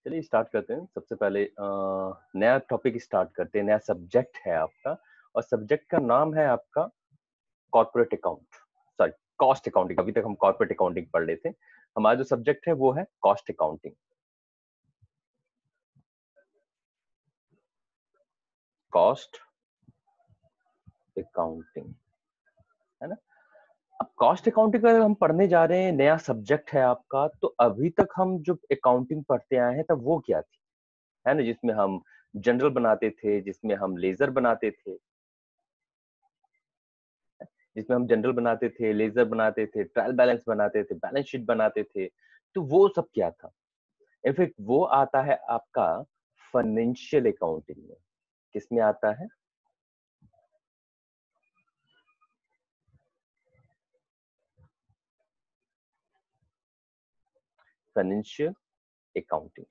चलिए स्टार्ट करते हैं। सबसे पहले नया टॉपिक स्टार्ट करते हैं। नया सब्जेक्ट है आपका और सब्जेक्ट का नाम है आपका corporate account, sorry cost accounting. अभी तक हम कॉर्पोरेट अकाउंटिंग पढ़ रहे थे। हमारा जो सब्जेक्ट है वो है कॉस्ट अकाउंटिंग। कॉस्ट अकाउंटिंग है ना। अब कॉस्ट अकाउंटिंग अगर हम पढ़ने जा रहे हैं, नया सब्जेक्ट है आपका, तो अभी तक हम जो अकाउंटिंग पढ़ते आए हैं तब वो क्या थी, है ना, जिसमें हम जनरल बनाते थे, जिसमें हम लेजर बनाते थे, जिसमें हम जनरल बनाते थे, लेजर बनाते थे, ट्रायल बैलेंस बनाते थे, बैलेंस शीट बनाते थे। तो वो सब क्या था? इनफैक्ट वो आता है आपका फाइनेंशियल अकाउंटिंग में। किसमें आता है? Financial accounting.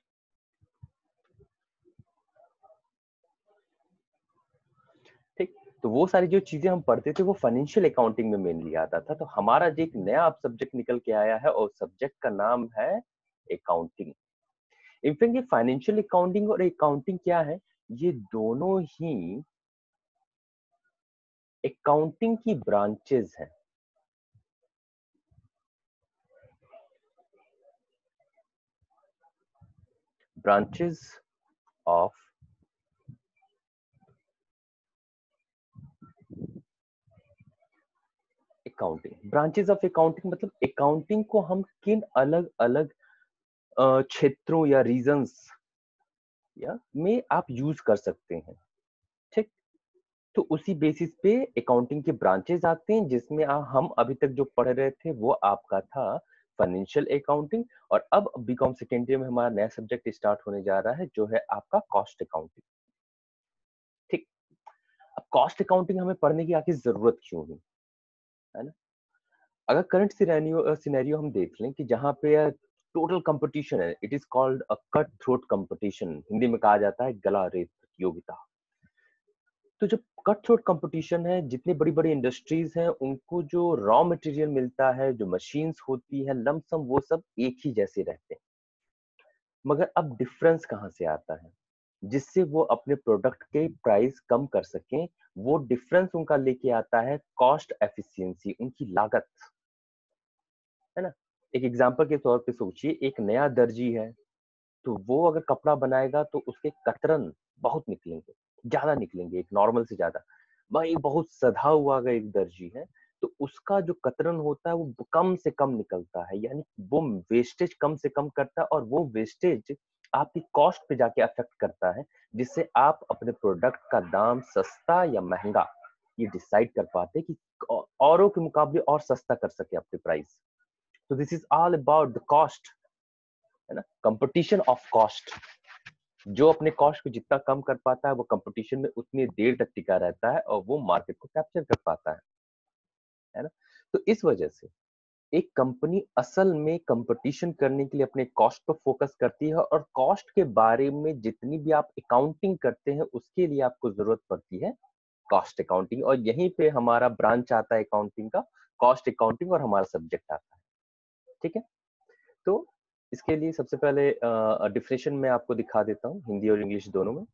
ठीक। तो वो सारी जो चीजें हम पढ़ते थे वो फाइनेंशियल अकाउंटिंग में मेनली आता था। तो हमारा जो एक नया अब सब्जेक्ट निकल के आया है और सब्जेक्ट का नाम है अकाउंटिंग। इनफैक्ट ये फाइनेंशियल अकाउंटिंग और अकाउंटिंग क्या है, ये दोनों ही अकाउंटिंग की ब्रांचेस हैं। Branches of accounting. Branches of accounting मतलब अकाउंटिंग को हम किन अलग अलग क्षेत्रों या रीजन्स या में आप यूज कर सकते हैं। ठीक। तो उसी बेसिस पे अकाउंटिंग के ब्रांचेस आते हैं, जिसमें हम अभी तक जो पढ़ रहे थे वो आपका था फाइनेंशियल अकाउंटिंग। और अब बीकॉम सेकेंड ईयर में हमारा नया सब्जेक्ट स्टार्ट होने जा रहा है जो है आपका कॉस्ट अकाउंटिंग। ठीक। अब कॉस्ट अकाउंटिंग हमें पढ़ने की आखिर जरूरत क्यों है, है ना? अगर करंट सिनेरियो हम देख लें कि जहां पे टोटल कंपटीशन है, it is called a cut throat competition. Hindi में कहा जाता है गला रेत प्रतियोगिता। तो जब कट थ्रोट कंपटीशन है, जितनी बड़ी बड़ी इंडस्ट्रीज हैं उनको जो रॉ मटेरियल मिलता है, जो मशीन्स होती है, लमसम वो सब एक ही जैसे रहते हैं। मगर अब डिफरेंस कहाँ से आता है जिससे वो अपने प्रोडक्ट के प्राइस कम कर सकें? वो डिफरेंस उनका लेके आता है कॉस्ट एफिशिएंसी, उनकी लागत, है ना। एक एग्जांपल के तौर पे सोचिए, एक नया दर्जी है, तो वो अगर कपड़ा बनाएगा तो उसके कतरन बहुत निकलेंगे, ज्यादा निकलेंगे एक नॉर्मल से ज्यादा। भाई बहुत सधा हुआ अगर एक दर्जी है तो उसका जो कतरन होता है वो कम से कम निकलता है, यानी वो वेस्टेज कम से कम करता है, और वो वेस्टेज आपकी कॉस्ट पे जाके अफेक्ट करता है, जिससे आप अपने प्रोडक्ट का दाम सस्ता या महंगा ये डिसाइड कर पाते हैं कि औरों के मुकाबले और सस्ता कर सके अपने प्राइस। तो this is all about the cost, है ना, कंपटीशन ऑफ कॉस्ट। जो अपने कॉस्ट को जितना कम कर पाता है वो कंपटीशन में उतनी देर तक टिका रहता है और वो मार्केट को कैप्चर कर पाता है ना। तो इस वजह से एक कंपनी असल में कंपटीशन करने के लिए अपने कॉस्ट पर फोकस करती है, और कॉस्ट के बारे में जितनी भी आप अकाउंटिंग करते हैं उसके लिए आपको जरूरत पड़ती है कॉस्ट अकाउंटिंग। और यहीं पे हमारा ब्रांच आता है अकाउंटिंग का, कॉस्ट अकाउंटिंग, और हमारा सब्जेक्ट आता है। ठीक है। तो इसके लिए सबसे पहले डिफिनेशन मैं आपको दिखा देता हूँ हिंदी और इंग्लिश दोनों में।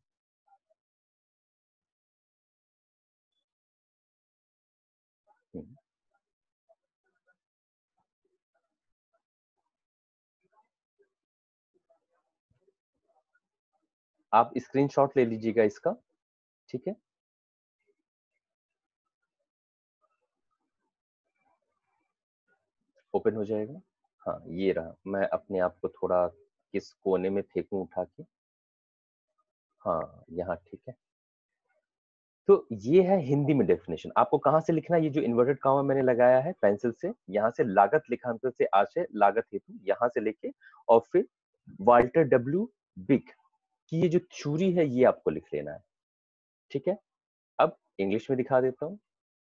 हम्म। आप स्क्रीनशॉट ले लीजिएगा इसका। ठीक है। ओपन हो जाएगा। हाँ ये रहा। मैं अपने आप को थोड़ा किस कोने में फेंकूं उठा के? हाँ यहाँ ठीक है। तो ये है हिंदी में डेफिनेशन। आपको कहाँ से लिखना है? ये जो इन्वर्टेड कॉमा मैंने लगाया है पेंसिल से, यहाँ से लागत लिखांतर से आशय लागत हेतु, यहाँ से लेके और फिर वाल्टर डब्ल्यू बिग की ये जो थ्योरी है ये आपको लिख लेना है। ठीक है। अब इंग्लिश में दिखा देता हूँ।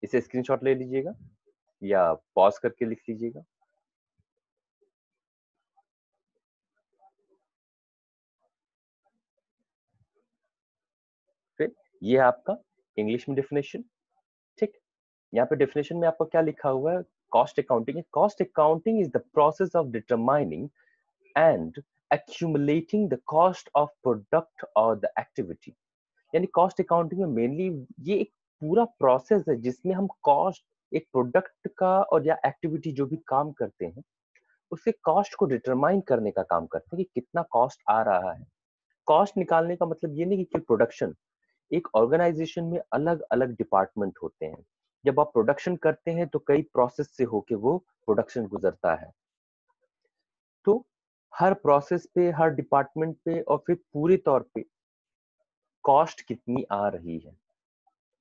इसे स्क्रीनशॉट ले लीजिएगा या पॉज करके लिख लीजिएगा। फिर ये है आपका इंग्लिश में डेफिनेशन। ठीक। यहाँ पे डेफिनेशन में आपको क्या लिखा हुआ है? Cost accounting. Cost accounting is the process of determining and accumulating the cost of product or the activity। यानी कॉस्ट अकाउंटिंग में मेनली ये एक पूरा प्रोसेस है जिसमें हम कॉस्ट एक प्रोडक्ट का और या एक्टिविटी जो भी काम करते हैं उसके कॉस्ट को डिटरमाइन करने का काम करते हैं कि कितना कॉस्ट आ रहा है। कॉस्ट निकालने का मतलब ये नहीं कि प्रोडक्शन, एक ऑर्गेनाइजेशन में अलग अलग डिपार्टमेंट होते हैं। जब आप प्रोडक्शन करते हैं तो कई प्रोसेस से होके वो प्रोडक्शन गुजरता है, तो हर प्रोसेस पे, हर डिपार्टमेंट पे और फिर पूरे तौर पे कॉस्ट कितनी आ रही है,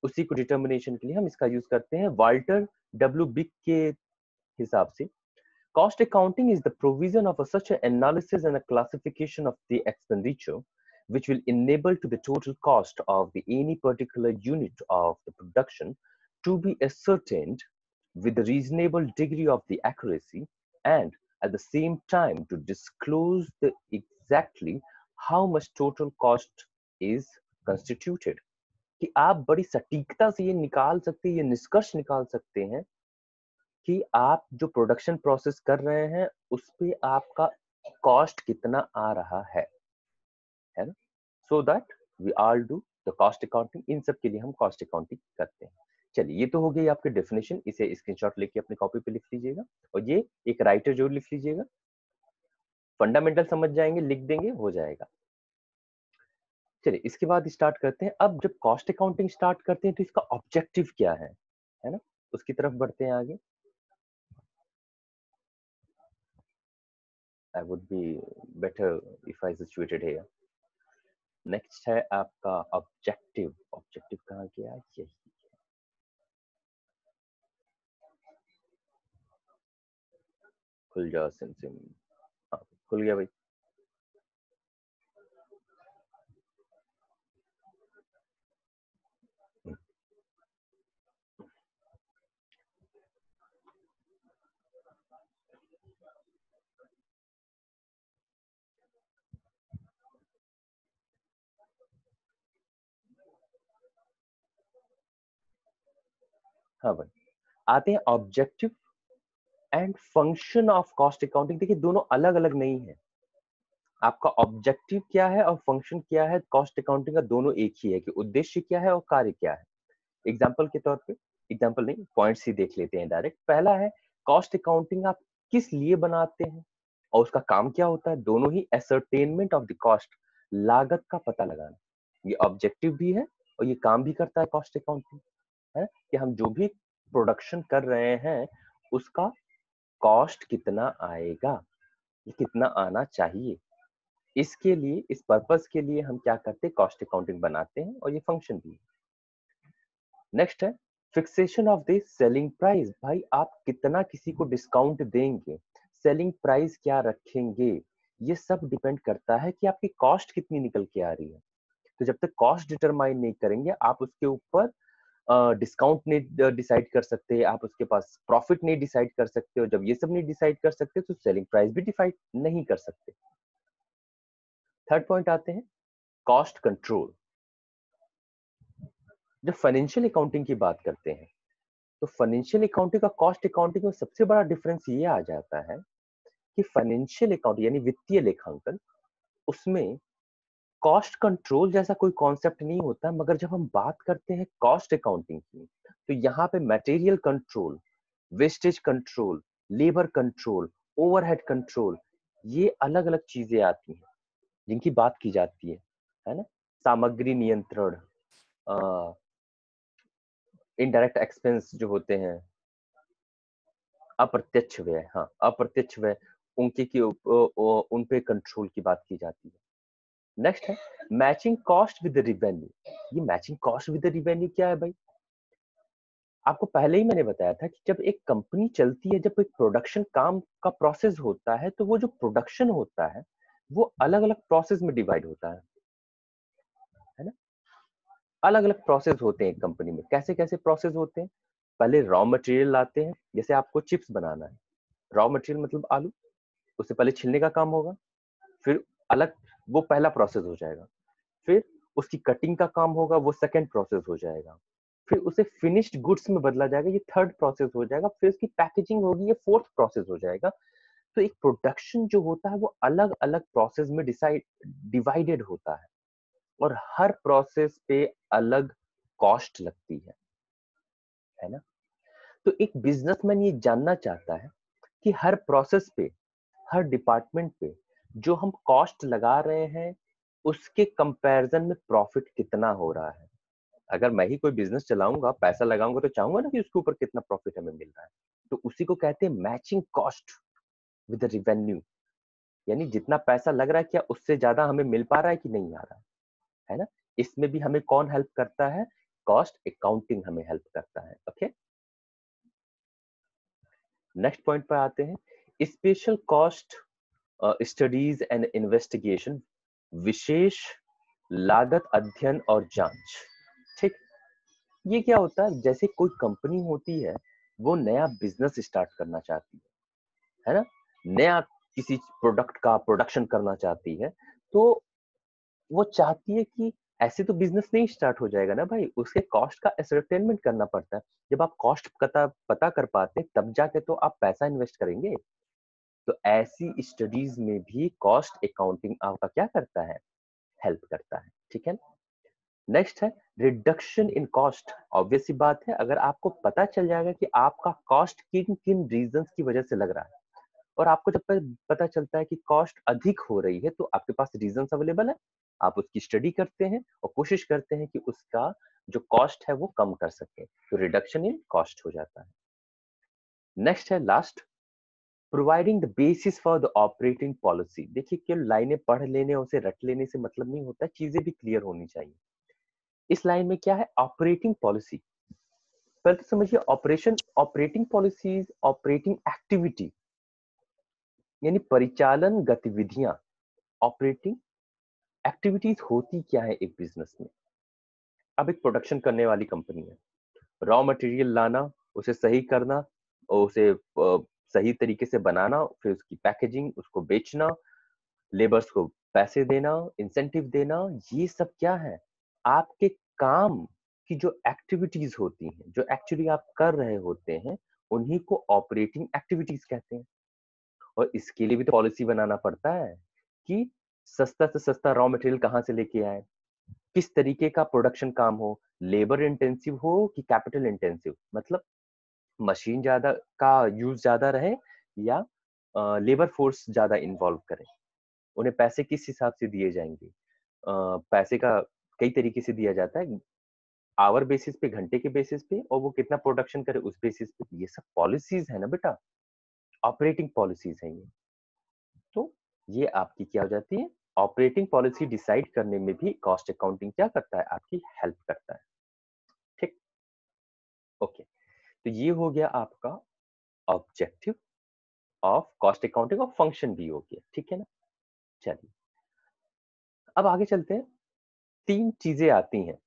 उसी को डिटर्मिनेशन के लिए हम इसका यूज करते हैं। वाल्टर डब्ल्यू बिक के हिसाब से cost accounting is the provision of such an analysis and a classification of the expenditure which will enable to the total cost of the any particular unit of the production to be ascertained with a reasonable degree of the accuracy, and at the same time to disclose the exactly how much total cost is constituted। कि आप बड़ी सटीकता से ये निकाल सकते हैं, ये निष्कर्ष निकाल सकते हैं कि आप जो प्रोडक्शन प्रोसेस कर रहे हैं उस पे आपका कॉस्ट कितना आ रहा है ना। So that we all do the cost accounting. इन सब के लिए हम कॉस्ट अकाउंटिंग करते हैं। चलिए, ये तो हो गई आपकी डेफिनेशन। इसे स्क्रीनशॉट लेके अपनी कॉपी पे लिख लीजिएगा और ये एक राइटर जरूर लिख लीजिएगा। फंडामेंटल समझ जाएंगे, लिख देंगे, हो जाएगा। चलिए, इसके बाद स्टार्ट करते हैं। अब जब कॉस्ट अकाउंटिंग स्टार्ट करते हैं तो इसका ऑब्जेक्टिव क्या है ना, उसकी तरफ बढ़ते हैं आगे। I would be better if I situated here। Next है आपका ऑब्जेक्टिव। ऑब्जेक्टिव कहाँ गया? यही खुल जाओ सिम। हाँ, खुल गया भाई। हाँ भाई, आते हैं objective and function of cost accounting. देखिए, दोनों अलग अलग नहीं है। आपका ऑब्जेक्टिव क्या है और फंक्शन क्या है कॉस्ट अकाउंटिंग का, दोनों एक ही है कि उद्देश्य क्या है और कार्य क्या है। एग्जाम्पल के तौर पे, एग्जाम्पल नहीं, पॉइंट्स ही देख लेते हैं डायरेक्ट। पहला है कॉस्ट अकाउंटिंग आप किस लिए बनाते हैं और उसका काम क्या होता है। दोनों ही एसरटेनमेंट ऑफ द कॉस्ट, लागत का पता लगाना, ये ऑब्जेक्टिव भी है और ये काम भी करता है कॉस्ट अकाउंटिंग, है कि हम जो भी प्रोडक्शन कर रहे हैं उसका कॉस्ट कितना आएगा, ये कितना आना चाहिए। इसके लिए, इस पर्पस के लिए हम क्या करते हैं, कॉस्ट अकाउंटिंग बनाते हैं और ये फंक्शन भी है। नेक्स्ट है fixation of the selling price. भाई, आप कितना किसी को डिस्काउंट देंगे, सेलिंग प्राइस क्या रखेंगे, ये सब डिपेंड करता है कि आपकी कॉस्ट कितनी निकल के आ रही है। तो जब तक कॉस्ट डिटरमाइन नहीं करेंगे आप उसके ऊपर डिस्काउंट नहीं डिसाइड कर सकते, आप उसके पास प्रॉफिट नहीं डिसाइड कर सकते, और जब ये सब नहीं डिसाइड कर सकते तो सेलिंग प्राइस भी डिसाइड नहीं कर सकते। थर्ड पॉइंट आते हैं कॉस्ट कंट्रोल। जब फाइनेंशियल अकाउंटिंग की बात करते हैं तो फाइनेंशियल अकाउंटिंग का कॉस्ट अकाउंटिंग में सबसे बड़ा डिफरेंस ये आ जाता है कि फाइनेंशियल अकाउंटिंग यानी वित्तीय लेखांकन, उसमें कॉस्ट कंट्रोल जैसा कोई कॉन्सेप्ट नहीं होता, मगर जब हम बात करते हैं कॉस्ट अकाउंटिंग की तो यहाँ पे material control, wastage control, labour control, overhead control, ये अलग अलग चीजें आती हैं जिनकी बात की जाती है ना। सामग्री नियंत्रण, इनडायरेक्ट एक्सपेंस जो होते हैं, अप्रत्यक्ष व्यय, हाँ अप्रत्यक्ष व्यय, उनके की उन पे कंट्रोल की बात की जाती है। नेक्स्ट है मैचिंग कॉस्ट विद रिवेन्यू। ये मैचिंग कॉस्ट विद रिवेन्यू क्या है भाई? आपको पहले ही मैंने बताया था कि जब एक कंपनी चलती है, जब एक प्रोडक्शन काम का प्रोसेस होता है तो वो जो प्रोडक्शन होता है वो अलग अलग प्रोसेस में डिवाइड होता है ना। अलग अलग प्रोसेस होते हैं एक कंपनी में। कैसे कैसे प्रोसेस होते हैं? पहले रॉ मटेरियल लाते हैं, जैसे आपको चिप्स बनाना है, रॉ मटेरियल मतलब आलू, उससे पहले छिलने का काम होगा, फिर अलग, वो पहला प्रोसेस हो जाएगा। फिर उसकी कटिंग का काम होगा, वो सेकंड प्रोसेस हो जाएगा। फिर उसे फिनिश्ड गुड्स में बदला जाएगा, ये थर्ड प्रोसेस हो जाएगा। फिर उसकी पैकेजिंग होगी, ये फोर्थ प्रोसेस हो जाएगा। तो एक प्रोडक्शन जो होता है वो अलग अलग प्रोसेस में डिवाइडेड होता है और हर प्रोसेस पे अलग कॉस्ट लगती है ना। तो एक बिजनेसमैन ये जानना चाहता है कि हर प्रोसेस पे, हर डिपार्टमेंट पे जो हम कॉस्ट लगा रहे हैं उसके कंपैरिजन में प्रॉफिट कितना हो रहा है। अगर मैं ही कोई बिजनेस चलाऊंगा, पैसा लगाऊंगा, तो चाहूंगा ना कि उसके ऊपर कितना प्रॉफिट हमें मिल रहा है। तो उसी को कहते हैं मैचिंग कॉस्ट विद रिवेन्यू, यानी जितना पैसा लग रहा है क्या उससे ज्यादा हमें मिल पा रहा है कि नहीं आ रहा है ना। इसमें भी हमें कौन हेल्प करता है? कॉस्ट अकाउंटिंग हमें हेल्प करता है। ओके, नेक्स्ट पॉइंट पर आते हैं, special cost studies and investigation, विशेष लागत अध्ययन और जांच। ठीक, ये क्या होता है? जैसे कोई कंपनी होती है, वो नया बिजनेस स्टार्ट करना चाहती है ना, नया किसी प्रोडक्ट का प्रोडक्शन करना चाहती है, तो वो चाहती है कि ऐसे तो बिजनेस नहीं स्टार्ट हो जाएगा ना भाई, उसके कॉस्ट का एसरटेनमेंट करना पड़ता है। जब आप कॉस्ट पता कर पाते हैं तब जाके तो आप पैसा इन्वेस्ट करेंगे। तो ऐसी स्टडीज में भी कॉस्ट अकाउंटिंग आपका क्या करता है? हेल्प करता है। ठीक है, नेक्स्ट है रिडक्शन इन कॉस्ट। ऑब्वियस सी बात है, अगर आपको पता चल जाएगा कि आपका कॉस्ट किन किन रीजंस की वजह से लग रहा है, और आपको जब तक पता चलता है कि कॉस्ट अधिक हो रही है, तो आपके पास रीजंस अवेलेबल है, आप उसकी स्टडी करते हैं और कोशिश करते हैं कि उसका जो कॉस्ट है वो कम कर सके, तो रिडक्शन इन कॉस्ट हो जाता है। नेक्स्ट है last, providing the basis for the operating policy. देखिए, केवल लाइनें पढ़ लेने, उसे रट लेने से मतलब नहीं होता, चीजें भी क्लियर होनी चाहिए। इस लाइन में क्या है? Operating policy. पहले तो समझिए, operation, operating policies, operating activity यानी परिचालन गतिविधियां। ऑपरेटिंग एक्टिविटीज होती क्या है एक बिजनेस में? अब एक प्रोडक्शन करने वाली कंपनी है, रॉ मटेरियल लाना, उसे सही करना और उसे सही तरीके से बनाना, फिर उसकी पैकेजिंग, उसको बेचना, लेबर्स को पैसे देना, इंसेंटिव देना, ये सब क्या है? आपके काम की जो एक्टिविटीज होती हैं, जो एक्चुअली आप कर रहे होते हैं, उन्हीं को ऑपरेटिंग एक्टिविटीज कहते हैं। और इसके लिए भी तो पॉलिसी बनाना पड़ता है कि सस्ता से सस्ता रॉ मटेरियल कहाँ से लेके आए, किस तरीके का प्रोडक्शन काम हो, लेबर इंटेंसिव हो कि कैपिटल इंटेंसिव, मतलब मशीन ज्यादा का यूज ज्यादा रहे या लेबर फोर्स ज्यादा इन्वॉल्व करें, उन्हें पैसे किस हिसाब से दिए जाएंगे। पैसे का कई तरीके से दिया जाता है, आवर बेसिस पे, घंटे के बेसिस पे, और वो कितना प्रोडक्शन करे उस बेसिस पे। ये सब पॉलिसीज है ना बेटा, ऑपरेटिंग पॉलिसीज है ये। तो ये आपकी क्या हो जाती है? ऑपरेटिंग पॉलिसी डिसाइड करने में भी कॉस्ट अकाउंटिंग क्या करता है? आपकी हेल्प करता है। ठीक, ओके, तो ये हो गया आपका ऑब्जेक्टिव ऑफ कॉस्ट अकाउंटिंग, और फंक्शन भी हो गया। ठीक है ना, चलिए अब आगे चलते हैं। तीन चीजें आती हैं।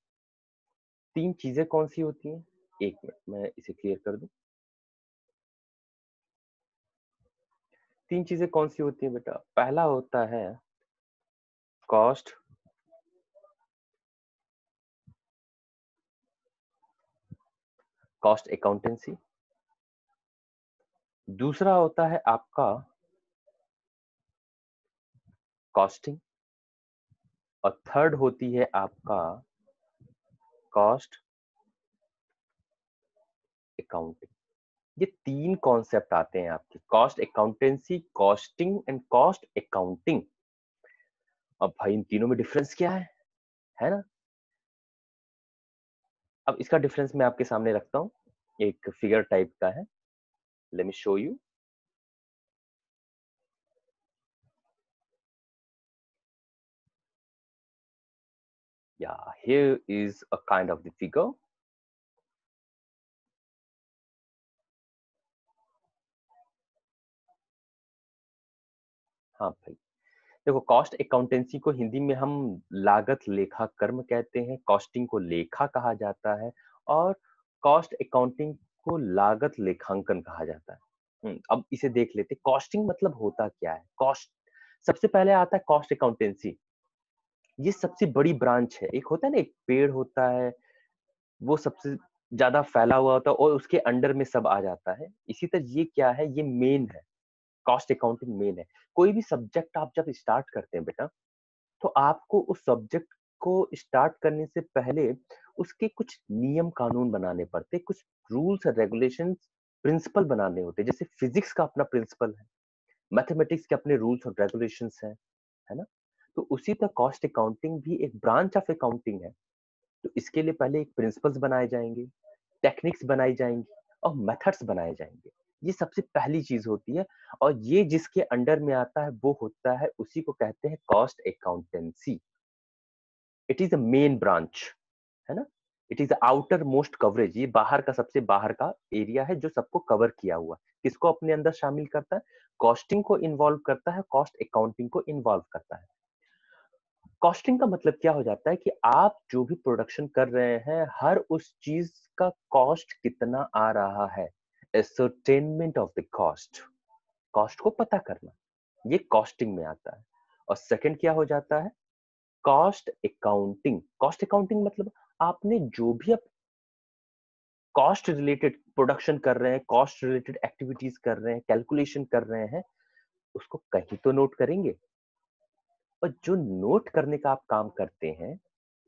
तीन चीजें कौन सी होती हैं? एक मिनट, मैं इसे क्लियर कर दूं। तीन चीजें कौन सी होती हैं बेटा? पहला होता है कॉस्ट कॉस्ट अकाउंटेंसी, दूसरा होता है आपका कॉस्टिंग, और थर्ड होती है आपका कॉस्ट अकाउंटिंग। ये तीन कॉन्सेप्ट आते हैं आपके, cost accountancy, costing and cost accounting. अब भाई इन तीनों में डिफरेंस क्या है ना। अब इसका डिफरेंस मैं आपके सामने रखता हूं, एक फिगर टाइप का है, let me show you. Yeah, here is a kind of the figure. हाँ भाई, देखो, कॉस्ट अकाउंटेंसी को हिंदी में हम लागत लेखा कर्म कहते हैं, कॉस्टिंग को लेखा कहा जाता है, और कॉस्ट अकाउंटिंग को लागत लेखांकन कहा जाता है। अब इसे देख लेते, कॉस्टिंग मतलब होता क्या है? कॉस्ट, सबसे पहले आता है कॉस्ट अकाउंटेंसी। ये सबसे बड़ी ब्रांच है। एक होता है ना, एक पेड़ होता है, वो सबसे ज्यादा फैला हुआ होता है और उसके अंडर में सब आ जाता है। इसी तरह ये क्या है? ये मेन है, कॉस्ट अकाउंटिंग मेन है। कोई भी सब्जेक्ट आप जब स्टार्ट करते हैं बेटा, तो आपको उस सब्जेक्ट को स्टार्ट करने से पहले उसके कुछ नियम कानून बनाने पड़ते, कुछ रूल्स और रेगुलेशंस, प्रिंसिपल बनाने होते हैं। जैसे फिजिक्स का अपना प्रिंसिपल है, मैथमेटिक्स के अपने रूल्स और रेगुलेशंस हैं, है ना? तो उसी तरह कॉस्ट अकाउंटिंग भी एक ब्रांच ऑफ अकाउंटिंग है। तो इसके लिए पहले एक प्रिंसिपल्स बनाए जाएंगे, टेक्निक्स बनाई जाएंगी और मेथड्स बनाए जाएंगे। ये सबसे पहली चीज होती है, और ये जिसके अंडर में आता है वो होता है, उसी को कहते हैं cost accountancy. It is a main branch, है ना? It is outer most coverage, ये बाहर का, सबसे बाहर का एरिया है जो सबको कवर किया हुआ। किसको अपने अंदर शामिल करता है? कॉस्टिंग को इन्वॉल्व करता है, कॉस्ट अकाउंटिंग को इन्वॉल्व करता है। कॉस्टिंग का मतलब क्या हो जाता है कि आप जो भी प्रोडक्शन कर रहे हैं, हर उस चीज का कॉस्ट कितना आ रहा है, एसरटेनमेंट ऑफ द कॉस्ट, कॉस्ट को पता करना, ये कॉस्टिंग में आता है। और सेकंड क्या हो जाता है? Cost accounting. कॉस्ट अकाउंटिंग मतलब आपने जो भी अब कॉस्ट रिलेटेड प्रोडक्शन कर रहे हैं, कॉस्ट रिलेटेड एक्टिविटीज कर रहे हैं, कैलकुलेशन कर रहे हैं, उसको कहीं तो नोट करेंगे। और जो नोट करने का आप काम करते हैं,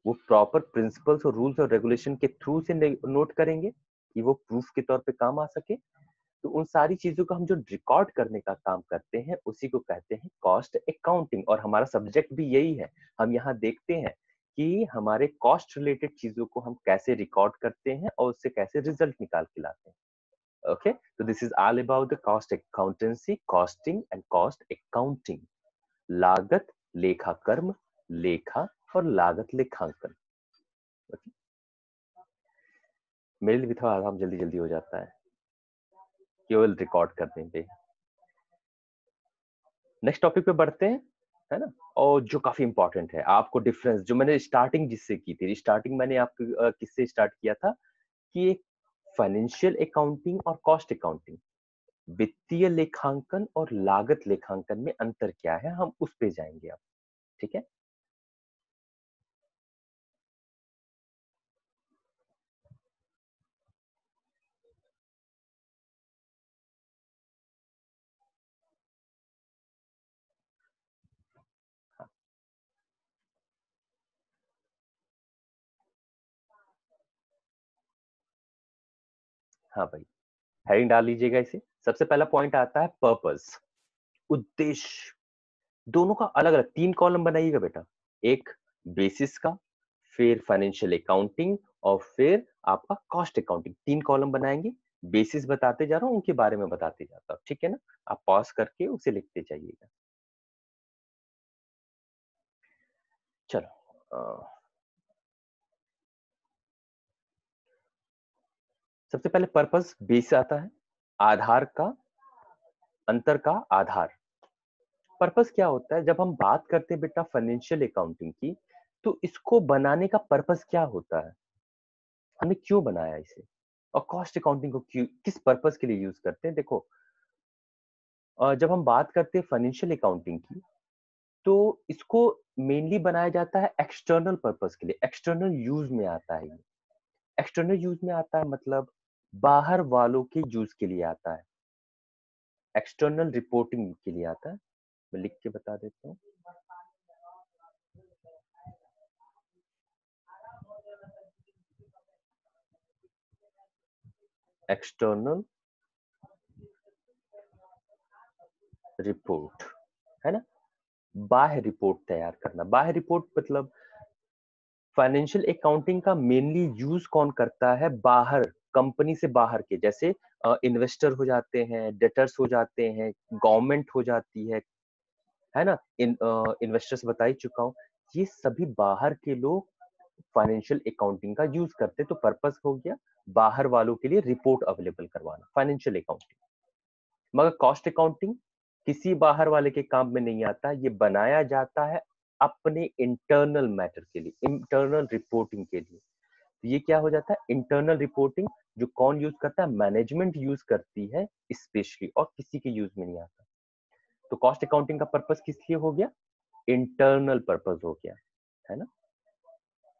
वो प्रॉपर प्रिंसिपल्स और रूल्स और रेगुलेशन के थ्रू से नोट करेंगे कि वो प्रूफ के तौर पे काम आ सके। तो उन सारी चीजों को हम जो रिकॉर्ड करने का काम करते हैं, उसी को कहते हैं कॉस्ट अकाउंटिंग। और हमारा सब्जेक्ट भी यही है। हम यहाँ देखते हैं कि हमारे कॉस्ट रिलेटेड चीजों को हम कैसे रिकॉर्ड करते हैं और उससे कैसे रिजल्ट निकाल के लाते हैं। ओके, तो this is all about the cost accountancy, costing and cost accounting. लागत लेखा कर्म, लेखा और लागत लेखांकन। okay? मेरे लिए भी थोड़ा आराम जल्दी जल्दी हो जाता है केवल रिकॉर्ड करने पे। नेक्स्ट टॉपिक पे बढ़ते हैं, है ना? और जो काफी इंपॉर्टेंट है, आपको डिफरेंस जो मैंने स्टार्टिंग जिससे की थी, स्टार्टिंग मैंने आपको किससे स्टार्ट किया था कि एक फाइनेंशियल अकाउंटिंग और कॉस्ट अकाउंटिंग, वित्तीय लेखांकन और लागत लेखांकन में अंतर क्या है, हम उस पे जाएंगे अब। ठीक है? हाँ, हाँ भाई, हेडिंग डाल लीजिएगा इसे। सबसे पहला पॉइंट आता है पर्पस, उद्देश्य। दोनों का अलग अलग 3 कॉलम बनाइएगा बेटा। एक बेसिस का, फिर फाइनेंशियल अकाउंटिंग और फिर आपका कॉस्ट अकाउंटिंग। 3 कॉलम बनाएंगे। बेसिस बताते जा रहा हूं, उनके बारे में बताते जाता हूं, ठीक है ना? आप पॉज करके उसे लिखते जाइएगा। चलो, सबसे पहले पर्पस बेस आता है, आधार का, अंतर का आधार। पर्पस क्या होता है? जब हम बात करते हैं बेटा फाइनेंशियल अकाउंटिंग की, तो इसको बनाने का पर्पस क्या होता है, हमने क्यों बनाया इसे? और कॉस्ट अकाउंटिंग को क्यों, किस पर्पस के लिए यूज करते हैं? देखो, जब हम बात करते हैं फाइनेंशियल अकाउंटिंग की, तो इसको मेनली बनाया जाता है एक्सटर्नल पर्पस के लिए, एक्सटर्नल यूज में आता है ये। एक्सटर्नल यूज में आता है मतलब बाहर वालों के यूज के लिए आता है, एक्सटर्नल रिपोर्टिंग के लिए आता है। मैं लिख के बता देता हूँ। एक्सटर्नल रिपोर्ट, है ना? बाह्य रिपोर्ट तैयार करना। बाह्य रिपोर्ट मतलब फाइनेंशियल अकाउंटिंग का मेनली यूज कौन करता है? बाहर, कंपनी से बाहर के, जैसे इन्वेस्टर हो जाते हैं, डेटर्स हो जाते हैं, गवर्नमेंट हो जाती है ना? इन्वेस्टर्स बता ही चुका हूँ। ये सभी बाहर के लोग फाइनेंशियल अकाउंटिंग का यूज करते, तो पर्पस हो गया बाहर वालों के लिए रिपोर्ट अवेलेबल करवाना, फाइनेंशियल अकाउंटिंग। मगर कॉस्ट अकाउंटिंग किसी बाहर वाले के काम में नहीं आता, ये बनाया जाता है अपने इंटरनल मैटर के लिए, इंटरनल रिपोर्टिंग के लिए। तो ये क्या हो जाता है? Internal reporting. जो कौन यूज करता है? मैनेजमेंट यूज करती है स्पेशली, और किसी के यूज में नहीं आता। तो कॉस्ट अकाउंटिंग का पर्पस किस लिए हो गया? इंटरनल पर्पस हो गया, है ना?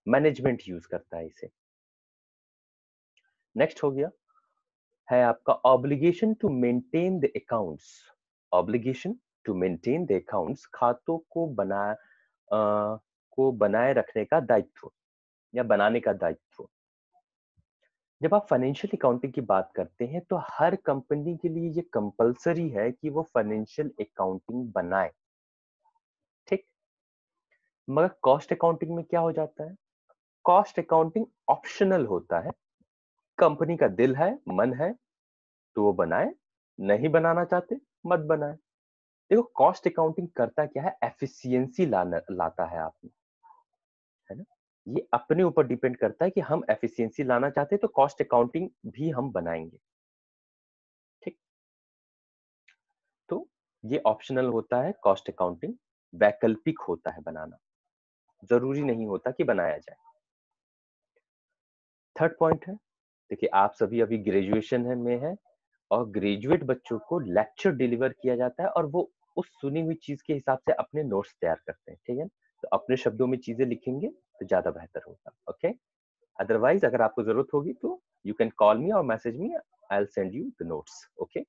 मैनेजमेंट यूज करता है इसे। नेक्स्ट हो गया है आपका obligation to maintain the accounts. Obligation to maintain the accounts, खातों को बनाए रखने का दायित्व या बनाने का दायित्व। जब आप फाइनेंशियल अकाउंटिंग की बात करते हैं तो हर कंपनी के लिए ये कंपलसरी है कि वो फाइनेंशियल अकाउंटिंग बनाए, ठीक। मगर कॉस्ट अकाउंटिंग में क्या हो जाता है, कॉस्ट अकाउंटिंग ऑप्शनल होता है। कंपनी का दिल है, मन है तो वो बनाए, नहीं बनाना चाहते मत बनाए। देखो कॉस्ट अकाउंटिंग करता क्या है, एफिशिएंसी लाता है आप में, है ना। ये अपने ऊपर डिपेंड करता है कि हम एफिशिएंसी लाना चाहते हैं तो कॉस्ट अकाउंटिंग भी हम बनाएंगे, ठीक। तो ये ऑप्शनल होता है कॉस्ट अकाउंटिंग, वैकल्पिक होता है बनाना, जरूरी नहीं होता कि बनाया जाए। थर्ड पॉइंट है, देखिए आप सभी अभी ग्रेजुएशन में है और ग्रेजुएट बच्चों को लेक्चर डिलीवर किया जाता है और वो उस सुनी हुई चीज के हिसाब से अपने नोट्स तैयार करते हैं, ठीक है। तो अपने शब्दों में चीजें लिखेंगे तो ज्यादा बेहतर होगा, ओके। अदरवाइज अगर आपको जरूरत होगी तो यू कैन कॉल मी और message me, I will send you the notes, okay.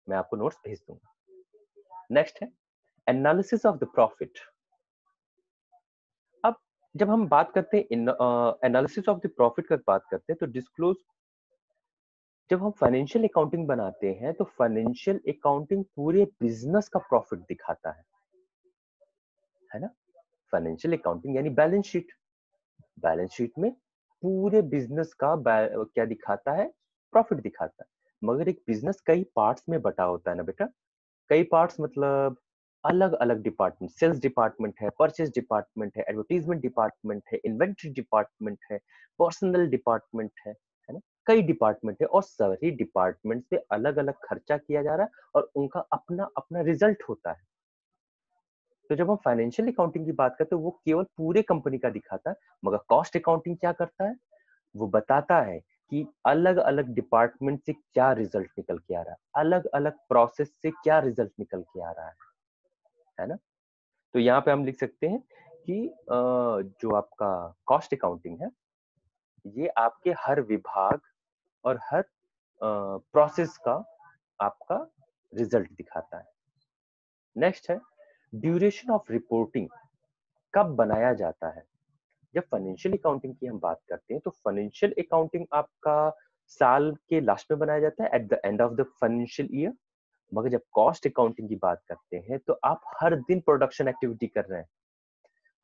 मैं आपको नोट्स भेज दूंगा। नेक्स्ट है एनालिसिस ऑफ द प्रॉफिट। अब जब हम बात करते हैं एनालिसिस ऑफ द प्रॉफिट का बात करते हैं तो डिस्क्लोज, जब हम फाइनेंशियल अकाउंटिंग बनाते हैं तो फाइनेंशियल अकाउंटिंग पूरे बिजनेस का प्रॉफिट दिखाता है ना। फाइनेंशियल अकाउंटिंग यानी बैलेंस शीट, बैलेंस शीट में पूरे बिजनेस का क्या दिखाता है, प्रॉफिट दिखाता है। मगर एक बिजनेस कई पार्ट्स में बटा होता है ना बेटा, कई पार्ट्स मतलब अलग अलग डिपार्टमेंट, सेल्स डिपार्टमेंट है, परचेज डिपार्टमेंट है, एडवर्टीजमेंट डिपार्टमेंट है, इन्वेंट्री डिपार्टमेंट है, पर्सनल डिपार्टमेंट है ना। कई डिपार्टमेंट है और सभी डिपार्टमेंट से अलग अलग खर्चा किया जा रहा है और उनका अपना अपना रिजल्ट होता है। तो जब हम फाइनेंशियल अकाउंटिंग की बात करते हैं वो केवल पूरे कंपनी का दिखाता है, मगर कॉस्ट अकाउंटिंग क्या करता है, वो बताता है कि अलग अलग डिपार्टमेंट से क्या रिजल्ट निकल के आ रहा है, अलग अलग प्रोसेस से क्या रिजल्ट निकल के आ रहा है ना। तो यहाँ पे हम लिख सकते हैं कि जो आपका कॉस्ट अकाउंटिंग है ये आपके हर विभाग और हर प्रोसेस का आपका रिजल्ट दिखाता है। नेक्स्ट है ड्यूरेशन ऑफ रिपोर्टिंग, कब बनाया जाता है। जब फाइनेंशियल अकाउंटिंग की हम बात करते हैं तो फाइनेंशियल अकाउंटिंग आपका साल के लास्ट में बनाया जाता है, at the end of the financial year. मगर जब कॉस्ट अकाउंटिंग की बात करते हैं तो आप हर दिन प्रोडक्शन एक्टिविटी कर रहे हैं,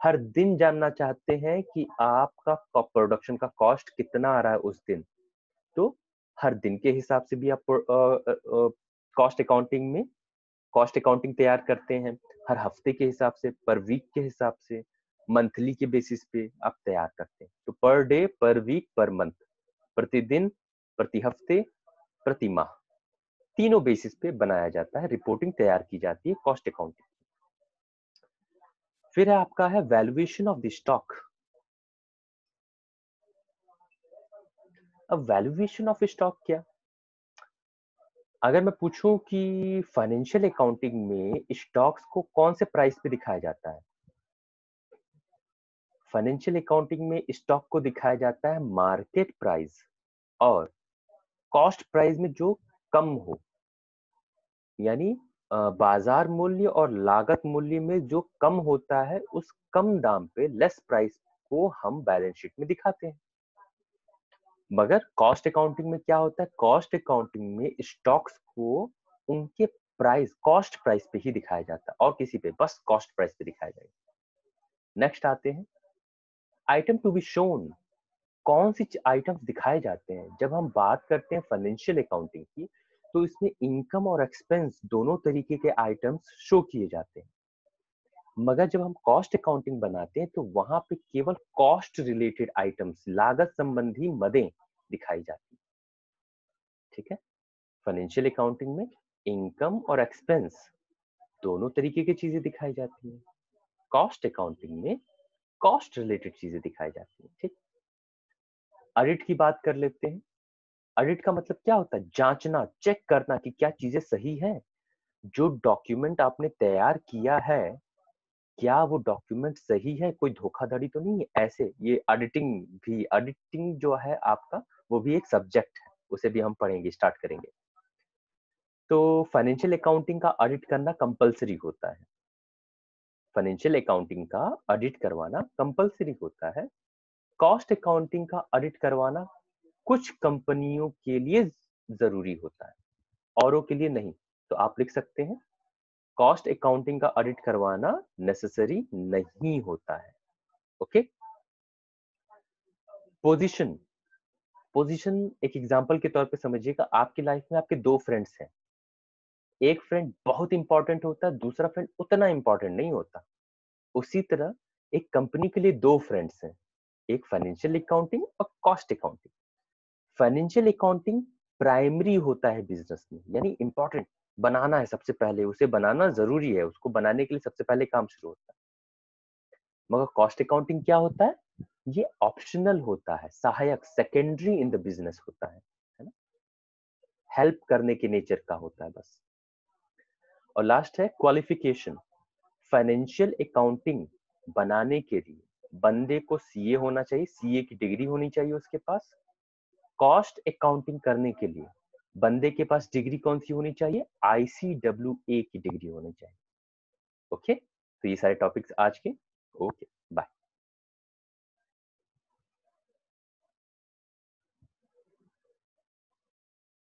हर दिन जानना चाहते हैं कि आपका प्रोडक्शन का कॉस्ट कितना आ रहा है उस दिन। तो हर दिन के हिसाब से भी आप कॉस्ट अकाउंटिंग में कॉस्ट अकाउंटिंग तैयार करते हैं, हर हफ्ते के हिसाब से, पर वीक के हिसाब से, मंथली के बेसिस पे आप तैयार करते हैं। तो पर डे, पर वीक, पर मंथ, प्रतिदिन, प्रति हफ्ते, प्रति माह, तीनों बेसिस पे बनाया जाता है, रिपोर्टिंग तैयार की जाती है कॉस्ट अकाउंटिंग। फिर आपका है वैल्यूएशन ऑफ द स्टॉक। अब वैल्यूएशन ऑफ स्टॉक क्या, अगर मैं पूछूं कि फाइनेंशियल अकाउंटिंग में स्टॉक्स को कौन से प्राइस पे दिखाया जाता है, फाइनेंशियल अकाउंटिंग में स्टॉक को दिखाया जाता है मार्केट प्राइस और कॉस्ट प्राइस में जो कम हो, यानी बाजार मूल्य और लागत मूल्य में जो कम होता है उस कम दाम पे, लेस प्राइस को हम बैलेंस शीट में दिखाते हैं। मगर कॉस्ट अकाउंटिंग में क्या होता है, कॉस्ट अकाउंटिंग में स्टॉक्स को उनके प्राइस, कॉस्ट प्राइस पे ही दिखाया जाता है और किसी पे, बस कॉस्ट प्राइस पे दिखाया जाएगा। नेक्स्ट आते हैं आइटम टू बी शोन, कौन सी आइटम्स दिखाए जाते हैं। जब हम बात करते हैं फाइनेंशियल अकाउंटिंग की तो इसमें इनकम और एक्सपेंस दोनों तरीके के आइटम्स शो किए जाते हैं। मगर जब हम कॉस्ट अकाउंटिंग बनाते हैं तो वहां पे केवल कॉस्ट रिलेटेड आइटम्स, लागत संबंधी मदें दिखाई जाती है, ठीक है। फाइनेंशियल अकाउंटिंग में इनकम और एक्सपेंस दोनों तरीके की चीजें दिखाई जाती हैं, कॉस्ट अकाउंटिंग में कॉस्ट रिलेटेड चीजें दिखाई जाती हैं, ठीक। ऑडिट की बात कर लेते हैं। ऑडिट का मतलब क्या होता है, जांचना, चेक करना कि क्या चीजें सही है, जो डॉक्यूमेंट आपने तैयार किया है क्या वो डॉक्यूमेंट सही है, कोई धोखाधड़ी तो नहीं है। ऐसे ये ऑडिटिंग भी, ऑडिटिंग जो है आपका वो भी एक सब्जेक्ट है, उसे भी हम पढ़ेंगे, स्टार्ट करेंगे। तो फाइनेंशियल अकाउंटिंग का ऑडिट करना कंपलसरी होता है। फाइनेंशियल अकाउंटिंग का ऑडिट करवाना कंपलसरी होता है। कॉस्ट अकाउंटिंग का ऑडिट करवाना कुछ कंपनियों के लिए जरूरी होता है, औरों के लिए नहीं। तो आप लिख सकते हैं कॉस्ट अकाउंटिंग का ऑडिट करवाना नेसेसरी नहीं होता है। ओके। पोजीशन, पोजीशन एक एग्जांपल के तौर पे समझिएगा। आपकी लाइफ में आपके दो फ्रेंड्स हैं, एक फ्रेंड बहुत इंपॉर्टेंट होता है, दूसरा फ्रेंड उतना इंपॉर्टेंट नहीं होता। उसी तरह एक कंपनी के लिए दो फ्रेंड्स हैं, एक फाइनेंशियल अकाउंटिंग और cost accounting. Financial accounting primary होता है बिजनेस में, यानी इंपॉर्टेंट, बनाना है सबसे पहले, उसे बनाना जरूरी है, उसको बनाने के लिए सबसे पहले काम शुरू होता है। मगर कॉस्ट अकाउंटिंग क्या होता है? ये ऑप्शनल होता है, सहायक, सेकेंडरी इन द बिजनेस होता है ना, हेल्प करने के नेचर का होता है बस। और लास्ट है क्वालिफिकेशन। फाइनेंशियल अकाउंटिंग बनाने के लिए बंदे को सीए होना चाहिए, सीए की डिग्री होनी चाहिए उसके पास। कॉस्ट अकाउंटिंग करने के लिए बंदे के पास डिग्री कौन सी होनी चाहिए? आईसीडब्ल्यूए की डिग्री होनी चाहिए। ओके, तो ये सारे टॉपिक्स आज के। ओके।